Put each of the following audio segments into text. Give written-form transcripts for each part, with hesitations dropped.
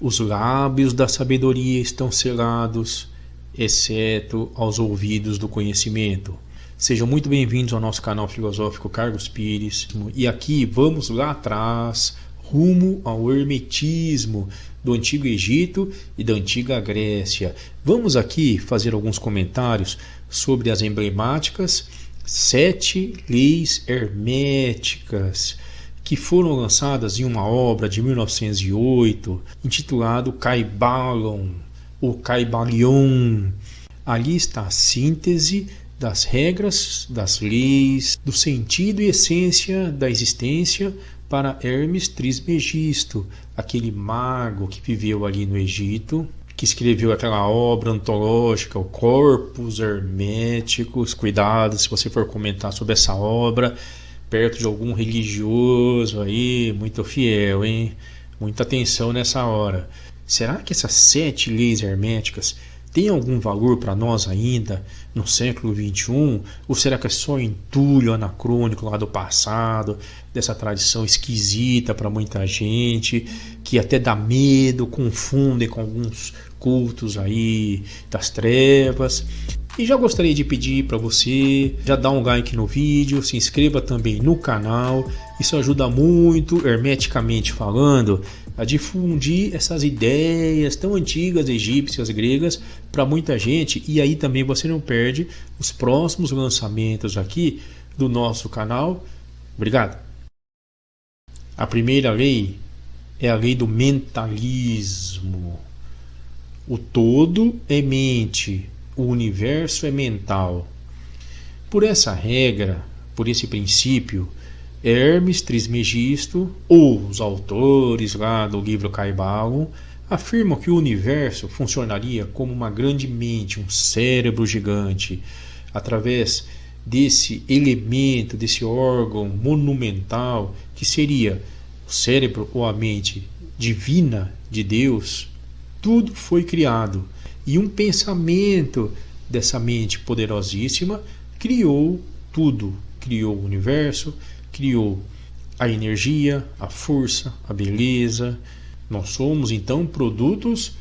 Os lábios da sabedoria estão selados, exceto aos ouvidos do conhecimento. Sejam muito bem-vindos ao nosso canal filosófico Carlos Pires. E aqui vamos lá atrás, rumo ao hermetismo do Antigo Egito e da Antiga Grécia. Vamos aqui fazer alguns comentários sobre as emblemáticas 7 leis herméticas que foram lançadas em uma obra de 1908 intitulado Kybalion ou Kybalion. Ali está a síntese das regras, das leis, do sentido e essência da existência para Hermes Trismegisto, aquele mago que viveu ali no Egito, que escreveu aquela obra antológica, o Corpus Herméticos. Cuidado se você for comentar sobre essa obra perto de algum religioso aí, muito fiel, hein? Muita atenção nessa hora. Será que essas 7 leis herméticas têm algum valor para nós ainda no século XXI? Ou será que é só entulho anacrônico lá do passado, dessa tradição esquisita para muita gente, que até dá medo, confundem com alguns cultos aí das trevas? E já gostaria de pedir para você, já dá um like no vídeo, se inscreva também no canal. Isso ajuda muito, hermeticamente falando, a difundir essas ideias tão antigas, egípcias, gregas, para muita gente. E aí também você não perde os próximos lançamentos aqui do nosso canal. Obrigado. A primeira lei é a lei do mentalismo. O todo é mente, o universo é mental. Por essa regra, por esse princípio, Hermes Trismegisto, ou os autores lá do livro Kybalion, afirmam que o universo funcionaria como uma grande mente, um cérebro gigante. Através desse elemento, desse órgão monumental, que seria o cérebro ou a mente divina de Deus, tudo foi criado. E um pensamento dessa mente poderosíssima criou tudo. Criou o universo, criou a energia, a força, a beleza. Nós somos então produtos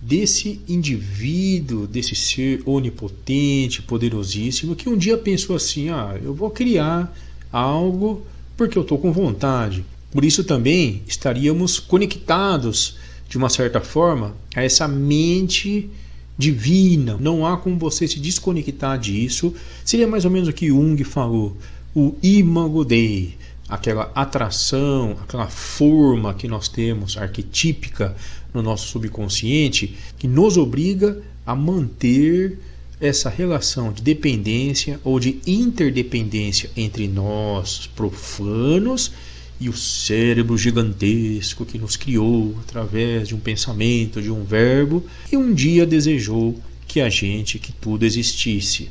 desse indivíduo, desse ser onipotente, poderosíssimo, que um dia pensou assim: eu vou criar algo porque eu estou com vontade. Por isso também estaríamos conectados de uma certa forma a essa mente divina. Não há como você se desconectar disso. Seria mais ou menos o que Jung falou, o imago Dei, aquela atração, aquela forma que nós temos arquetípica no nosso subconsciente, que nos obriga a manter essa relação de dependência ou de interdependência entre nós profanos e o cérebro gigantesco que nos criou através de um pensamento, de um verbo, e um dia desejou que tudo existisse.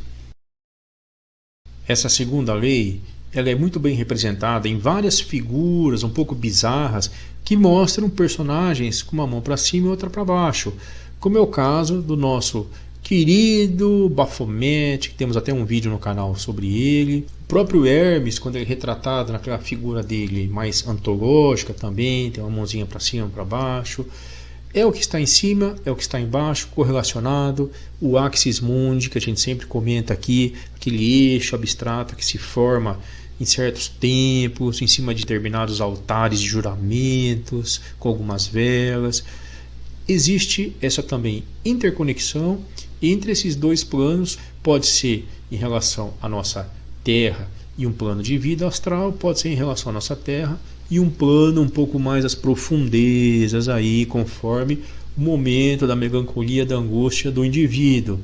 Essa segunda lei, ela é muito bem representada em várias figuras um pouco bizarras que mostram personagens com uma mão para cima e outra para baixo, como é o caso do nosso querido Baphomet, que temos até um vídeo no canal sobre ele. O próprio Hermes, quando ele é retratado naquela figura dele mais antológica também, tem uma mãozinha para cima e para baixo. É o que está em cima, é o que está embaixo, correlacionado. O Axis Mundi, que a gente sempre comenta aqui, aquele eixo abstrato que se forma em certos tempos, em cima de determinados altares de juramentos, com algumas velas. Existe essa também interconexão entre esses dois planos. Pode ser em relação à nossa Terra e um plano de vida astral, pode ser em relação à nossa Terra e um plano um pouco mais às profundezas aí, conforme o momento da melancolia, da angústia do indivíduo.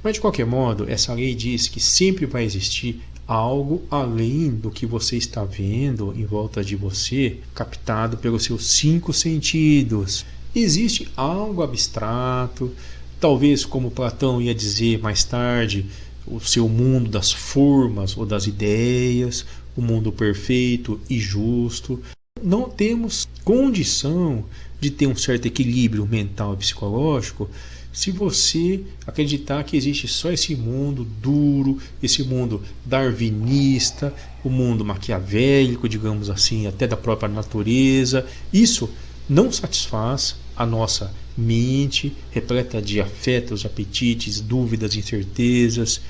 Mas de qualquer modo, essa lei diz que sempre vai existir algo além do que você está vendo em volta de você, captado pelos seus 5 sentidos. Existe algo abstrato, talvez, como Platão ia dizer mais tarde, o seu mundo das formas ou das ideias, o mundo perfeito e justo. Não temos condição de ter um certo equilíbrio mental e psicológico se você acreditar que existe só esse mundo duro, esse mundo darwinista, o mundo maquiavélico, digamos assim, até da própria natureza. Isso não satisfaz, a nossa mente, repleta de afetos, apetites, dúvidas, incertezas,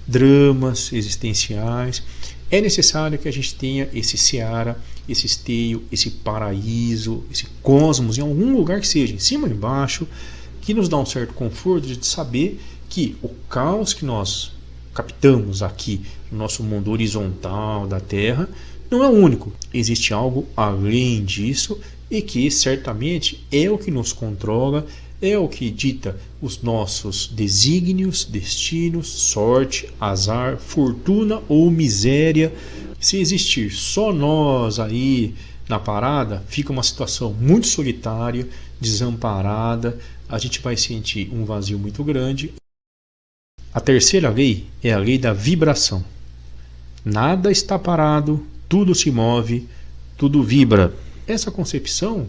dramas existenciais. É necessário que a gente tenha esse seara, esse esteio, esse paraíso, esse cosmos, em algum lugar que seja, em cima ou embaixo, que nos dá um certo conforto de saber que o caos que nós captamos aqui no nosso mundo horizontal da Terra não é o único. Existe algo além disso e que certamente é o que nos controla, é o que dita os nossos desígnios, destinos, sorte, azar, fortuna ou miséria. Se existir só nós aí na parada, fica uma situação muito solitária, desamparada, a gente vai sentir um vazio muito grande. A terceira lei é a lei da vibração. Nada está parado, tudo se move, tudo vibra. Essa concepção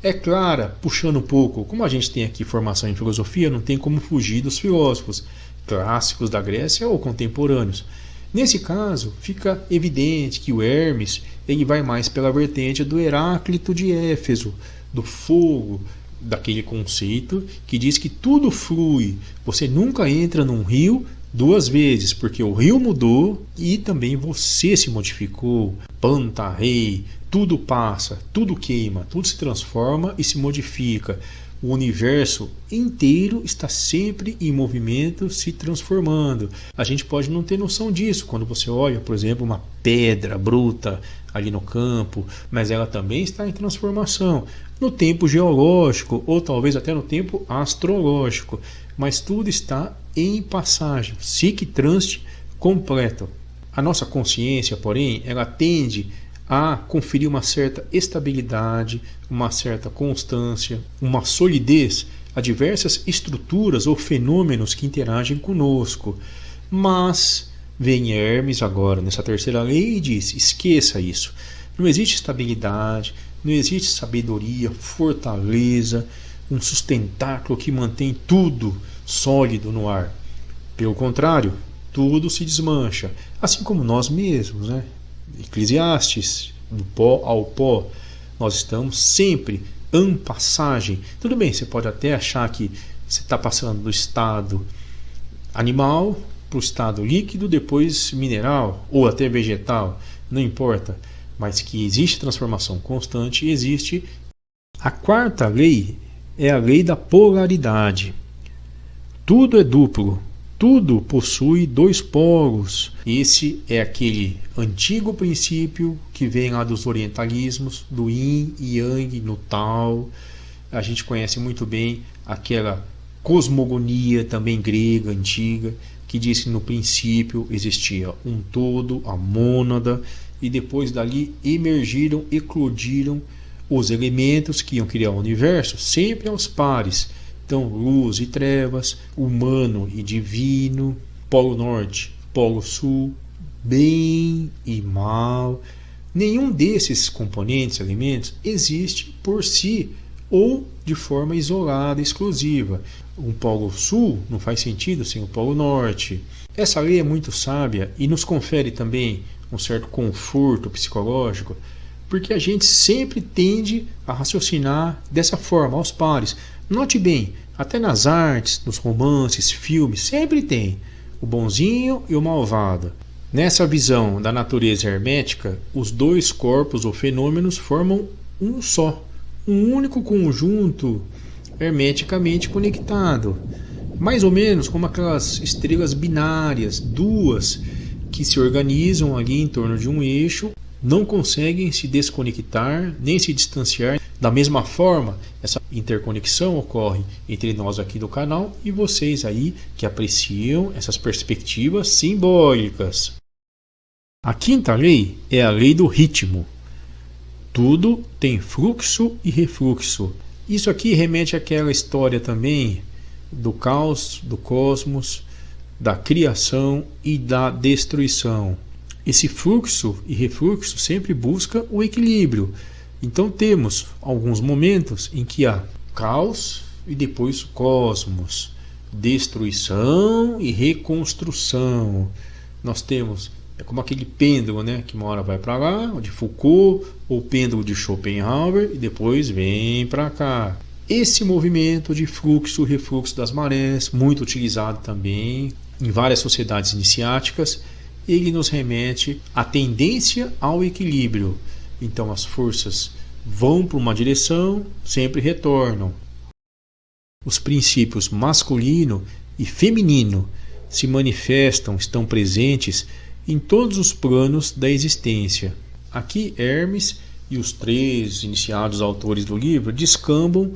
é clara, puxando um pouco, como a gente tem aqui formação em filosofia, não tem como fugir dos filósofos clássicos da Grécia ou contemporâneos. Nesse caso, fica evidente que o Hermes ele vai mais pela vertente do Heráclito de Éfeso, do fogo, daquele conceito que diz que tudo flui. Você nunca entra num rio duas vezes, porque o rio mudou e também você se modificou. Panta, rei, tudo passa, tudo queima, tudo se transforma e se modifica. O universo inteiro está sempre em movimento, se transformando. A gente pode não ter noção disso quando você olha, por exemplo, uma pedra bruta ali no campo, mas ela também está em transformação no tempo geológico ou talvez até no tempo astrológico, mas tudo está em passagem, ciclo trânsito completo. A nossa consciência, porém, ela tende a conferir uma certa estabilidade, uma certa constância, uma solidez a diversas estruturas ou fenômenos que interagem conosco. Mas vem Hermes agora nessa terceira lei e diz: esqueça isso. Não existe estabilidade, não existe sabedoria, fortaleza, um sustentáculo que mantém tudo sólido no ar. Pelo contrário, tudo se desmancha, assim como nós mesmos, né? Eclesiastes, do pó ao pó, nós estamos sempre em passagem. Tudo bem, você pode até achar que você está passando do estado animal para o estado líquido, depois mineral ou até vegetal, não importa, mas que existe transformação constante, existe. A quarta lei é a lei da polaridade. Tudo é duplo. Tudo possui dois polos. Esse é aquele antigo princípio que vem lá dos orientalismos, do yin e yang no Tao. A gente conhece muito bem aquela cosmogonia também grega, antiga, que diz que no princípio existia um todo, a mônada, e depois dali emergiram, eclodiram os elementos que iam criar o universo, sempre aos pares. Então, luz e trevas, humano e divino, polo norte, polo sul, bem e mal. Nenhum desses componentes, elementos, existe por si ou de forma isolada, exclusiva. Um polo sul não faz sentido sem o polo norte. Essa lei é muito sábia e nos confere também um certo conforto psicológico, porque a gente sempre tende a raciocinar dessa forma, aos pares. Note bem, até nas artes, nos romances, filmes, sempre tem o bonzinho e o malvado. Nessa visão da natureza hermética, os dois corpos ou fenômenos formam um só, um único conjunto hermeticamente conectado. Mais ou menos como aquelas estrelas binárias, duas, que se organizam ali em torno de um eixo, não conseguem se desconectar nem se distanciar. Da mesma forma, essa interconexão ocorre entre nós aqui do canal e vocês aí que apreciam essas perspectivas simbólicas. A quinta lei é a lei do ritmo. Tudo tem fluxo e refluxo. Isso aqui remete àquela história também do caos, do cosmos, da criação e da destruição. Esse fluxo e refluxo sempre busca o equilíbrio. Então temos alguns momentos em que há caos e depois cosmos, destruição e reconstrução. Nós temos É como aquele pêndulo, né, que uma hora vai para lá, o de Foucault, ou o pêndulo de Schopenhauer, e depois vem para cá. Esse movimento de fluxo e refluxo das marés, muito utilizado também em várias sociedades iniciáticas, ele nos remete à tendência ao equilíbrio. Então as forças vão para uma direção, sempre retornam. Os princípios masculino e feminino se manifestam, estão presentes em todos os planos da existência. Aqui Hermes e os 3 iniciados autores do livro descambam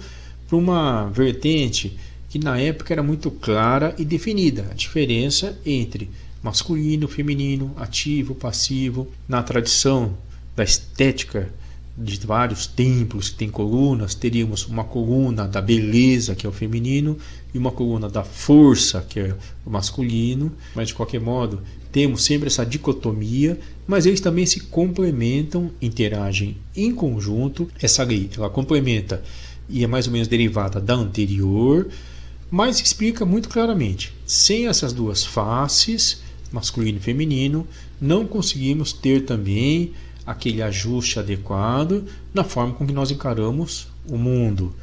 para uma vertente que na época era muito clara e definida, a diferença entre masculino, feminino, ativo, passivo. Na tradição da estética de vários templos que tem colunas, teríamos uma coluna da beleza, que é o feminino, e uma coluna da força, que é o masculino. Mas de qualquer modo, temos sempre essa dicotomia, mas eles também se complementam, interagem em conjunto. Essa lei, ela complementa e é mais ou menos derivada da anterior, mas explica muito claramente: sem essas duas faces, masculino e feminino, não conseguimos ter também aquele ajuste adequado na forma com que nós encaramos o mundo.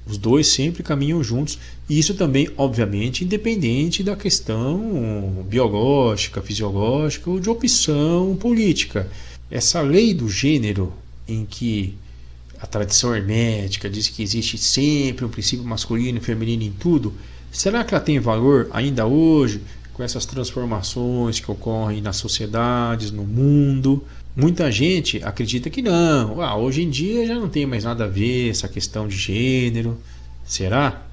Os dois sempre caminham juntos, e isso também, obviamente, independente da questão biológica, fisiológica ou de opção política. Essa lei do gênero, em que a tradição hermética diz que existe sempre um princípio masculino e feminino em tudo, será que ela tem valor ainda hoje, com essas transformações que ocorrem nas sociedades, no mundo? Muita gente acredita que não. Hoje em dia já não tem mais nada a ver essa questão de gênero. Será?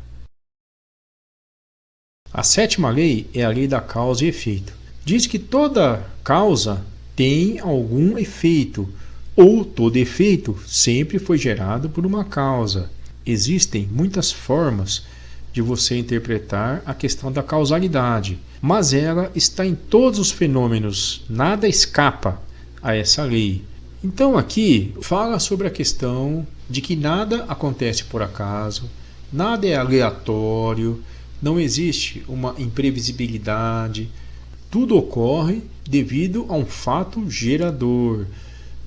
A 7ª lei é a lei da causa e efeito. Diz que toda causa tem algum efeito, ou todo efeito sempre foi gerado por uma causa. Existem muitas formas de você interpretar a questão da causalidade, mas ela está em todos os fenômenos, nada escapa a essa lei. Então aqui fala sobre a questão de que nada acontece por acaso, nada é aleatório, não existe uma imprevisibilidade, tudo ocorre devido a um fato gerador.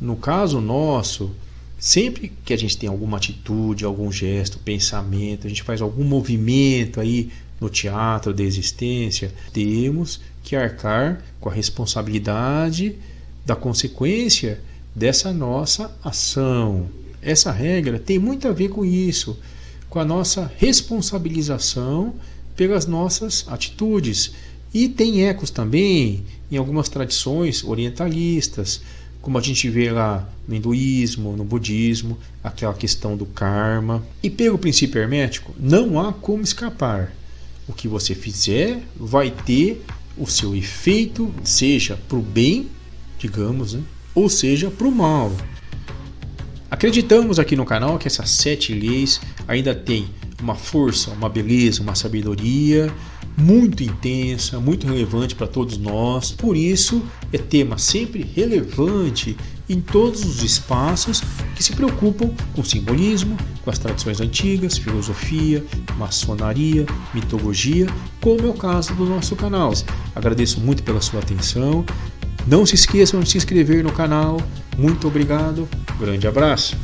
No caso nosso, sempre que a gente tem alguma atitude, algum gesto, pensamento, a gente faz algum movimento aí no teatro da existência, temos que arcar com a responsabilidade da consequência dessa nossa ação. Essa regra tem muito a ver com isso, com a nossa responsabilização pelas nossas atitudes. E tem ecos também em algumas tradições orientalistas, como a gente vê lá no hinduísmo, no budismo, aquela questão do karma. E pelo princípio hermético, não há como escapar. O que você fizer vai ter o seu efeito, seja para o bem, digamos, né? Ou seja, para o mal. Acreditamos aqui no canal que essas 7 leis ainda têm uma força, uma beleza, uma sabedoria muito intensa, muito relevante para todos nós. Por isso é tema sempre relevante em todos os espaços que se preocupam com simbolismo, com as tradições antigas, filosofia, maçonaria, mitologia, como é o caso do nosso canal. Agradeço muito pela sua atenção. Não se esqueçam de se inscrever no canal. Muito obrigado. Grande abraço.